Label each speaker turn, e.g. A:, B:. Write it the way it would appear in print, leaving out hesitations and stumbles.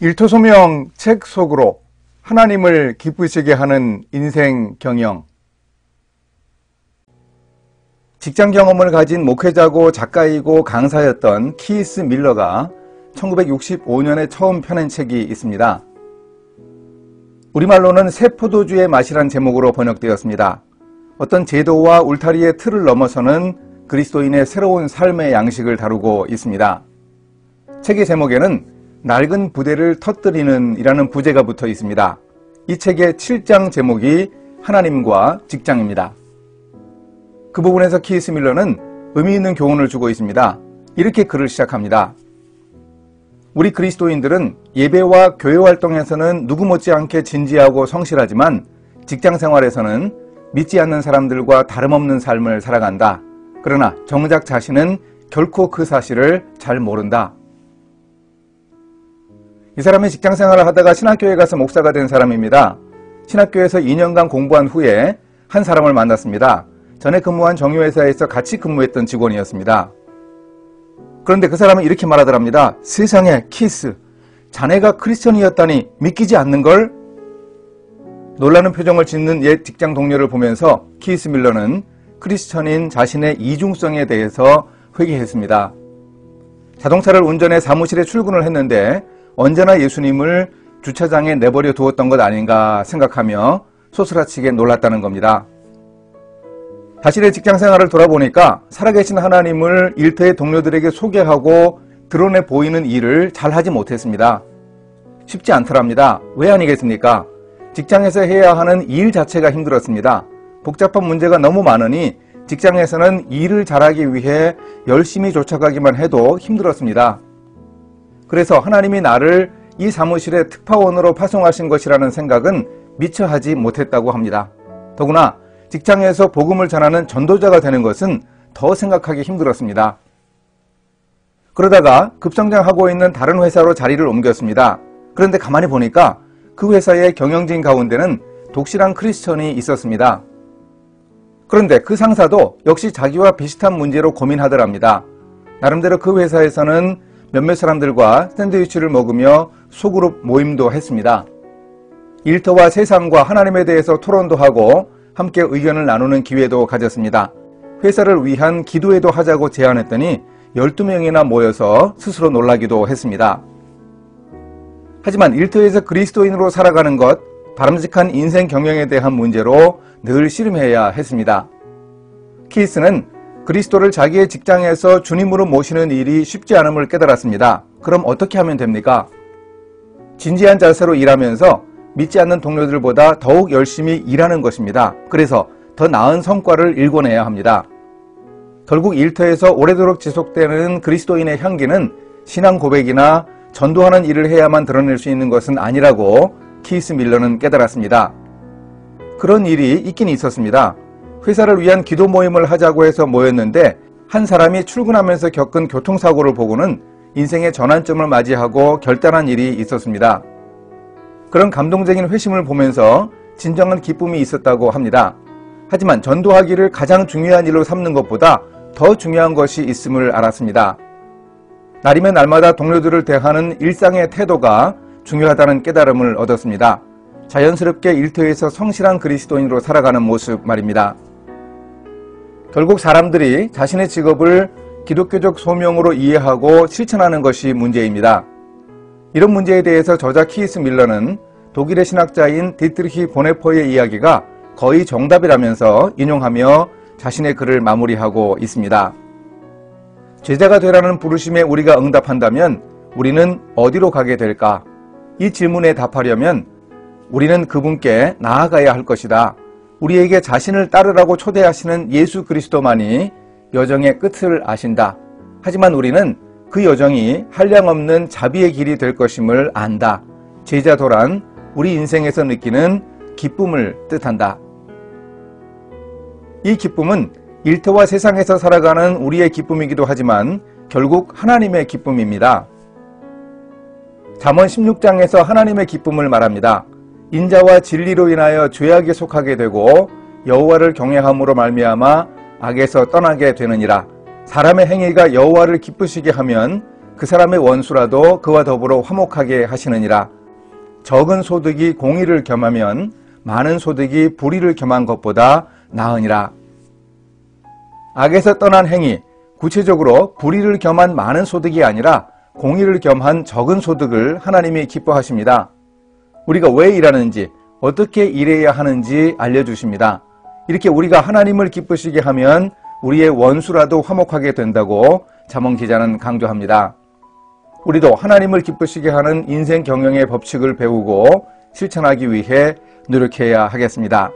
A: 일토소명 책 속으로 하나님을 기쁘시게 하는 인생 경영. 직장 경험을 가진 목회자고 작가이고 강사였던 키스 밀러가 1965년에 처음 펴낸 책이 있습니다. 우리말로는 새 포도주의 맛이란 제목으로 번역되었습니다. 어떤 제도와 울타리의 틀을 넘어서는 그리스도인의 새로운 삶의 양식을 다루고 있습니다. 책의 제목에는 낡은 부대를 터뜨리는 이라는 부제가 붙어 있습니다. 이 책의 7장 제목이 하나님과 직장입니다. 그 부분에서 키스 밀러는 의미 있는 교훈을 주고 있습니다. 이렇게 글을 시작합니다. 우리 그리스도인들은 예배와 교회 활동에서는 누구 못지않게 진지하고 성실하지만 직장 생활에서는 믿지 않는 사람들과 다름없는 삶을 살아간다. 그러나 정작 자신은 결코 그 사실을 잘 모른다. 이 사람은 직장 생활을 하다가 신학교에 가서 목사가 된 사람입니다. 신학교에서 2년간 공부한 후에 한 사람을 만났습니다. 전에 근무한 정유회사에서 같이 근무했던 직원이었습니다. 그런데 그 사람은 이렇게 말하더랍니다. 세상에 키스, 자네가 크리스천이었다니 믿기지 않는걸? 놀라는 표정을 짓는 옛 직장 동료를 보면서 키스 밀러는 크리스천인 자신의 이중성에 대해서 회개했습니다. 자동차를 운전해 사무실에 출근을 했는데 언제나 예수님을 주차장에 내버려 두었던 것 아닌가 생각하며 소스라치게 놀랐다는 겁니다. 자신의 직장 생활을 돌아보니까 살아계신 하나님을 일터의 동료들에게 소개하고 드러내 보이는 일을 잘하지 못했습니다. 쉽지 않더랍니다. 왜 아니겠습니까? 직장에서 해야 하는 일 자체가 힘들었습니다. 복잡한 문제가 너무 많으니 직장에서는 일을 잘하기 위해 열심히 쫓아가기만 해도 힘들었습니다. 그래서 하나님이 나를 이 사무실의 특파원으로 파송하신 것이라는 생각은 미처 하지 못했다고 합니다. 더구나 직장에서 복음을 전하는 전도자가 되는 것은 더 생각하기 힘들었습니다. 그러다가 급성장하고 있는 다른 회사로 자리를 옮겼습니다. 그런데 가만히 보니까 그 회사의 경영진 가운데는 독실한 크리스천이 있었습니다. 그런데 그 상사도 역시 자기와 비슷한 문제로 고민하더랍니다. 나름대로 그 회사에서는 몇몇 사람들과 샌드위치를 먹으며 소그룹 모임도 했습니다. 일터와 세상과 하나님에 대해서 토론도 하고 함께 의견을 나누는 기회도 가졌습니다. 회사를 위한 기도회도 하자고 제안했더니 12명이나 모여서 스스로 놀라기도 했습니다. 하지만 일터에서 그리스도인으로 살아가는 것, 바람직한 인생 경영에 대한 문제로 늘 씨름해야 했습니다. 키스는 그리스도를 자기의 직장에서 주님으로 모시는 일이 쉽지 않음을 깨달았습니다. 그럼 어떻게 하면 됩니까? 진지한 자세로 일하면서 믿지 않는 동료들보다 더욱 열심히 일하는 것입니다. 그래서 더 나은 성과를 일궈내야 합니다. 결국 일터에서 오래도록 지속되는 그리스도인의 향기는 신앙 고백이나 전도하는 일을 해야만 드러낼 수 있는 것은 아니라고 키스 밀러는 깨달았습니다. 그런 일이 있긴 있었습니다. 회사를 위한 기도 모임을 하자고 해서 모였는데 한 사람이 출근하면서 겪은 교통사고를 보고는 인생의 전환점을 맞이하고 결단한 일이 있었습니다. 그런 감동적인 회심을 보면서 진정한 기쁨이 있었다고 합니다. 하지만 전도하기를 가장 중요한 일로 삼는 것보다 더 중요한 것이 있음을 알았습니다. 날이면 날마다 동료들을 대하는 일상의 태도가 중요하다는 깨달음을 얻었습니다. 자연스럽게 일터에서 성실한 그리스도인으로 살아가는 모습 말입니다. 결국 사람들이 자신의 직업을 기독교적 소명으로 이해하고 실천하는 것이 문제입니다. 이런 문제에 대해서 저자 키스 밀러는 독일의 신학자인 디트리히 보네퍼의 이야기가 거의 정답이라면서 인용하며 자신의 글을 마무리하고 있습니다. 제자가 되라는 부르심에 우리가 응답한다면 우리는 어디로 가게 될까? 이 질문에 답하려면 우리는 그분께 나아가야 할 것이다. 우리에게 자신을 따르라고 초대하시는 예수 그리스도만이 여정의 끝을 아신다. 하지만 우리는 그 여정이 한량없는 자비의 길이 될 것임을 안다. 제자도란 우리 인생에서 느끼는 기쁨을 뜻한다. 이 기쁨은 일터와 세상에서 살아가는 우리의 기쁨이기도 하지만 결국 하나님의 기쁨입니다. 잠언 16장에서 하나님의 기쁨을 말합니다. 인자와 진리로 인하여 죄악에 속하게 되고 여호와를 경외함으로 말미암아 악에서 떠나게 되느니라. 사람의 행위가 여호와를 기쁘시게 하면 그 사람의 원수라도 그와 더불어 화목하게 하시느니라. 적은 소득이 공의를 겸하면 많은 소득이 불의를 겸한 것보다 나으니라. 악에서 떠난 행위, 구체적으로 불의를 겸한 많은 소득이 아니라 공의를 겸한 적은 소득을 하나님이 기뻐하십니다. 우리가 왜 일하는지, 어떻게 일해야 하는지 알려주십니다. 이렇게 우리가 하나님을 기쁘시게 하면 우리의 원수라도 화목하게 된다고 잠언 기자는 강조합니다. 우리도 하나님을 기쁘시게 하는 인생 경영의 법칙을 배우고 실천하기 위해 노력해야 하겠습니다.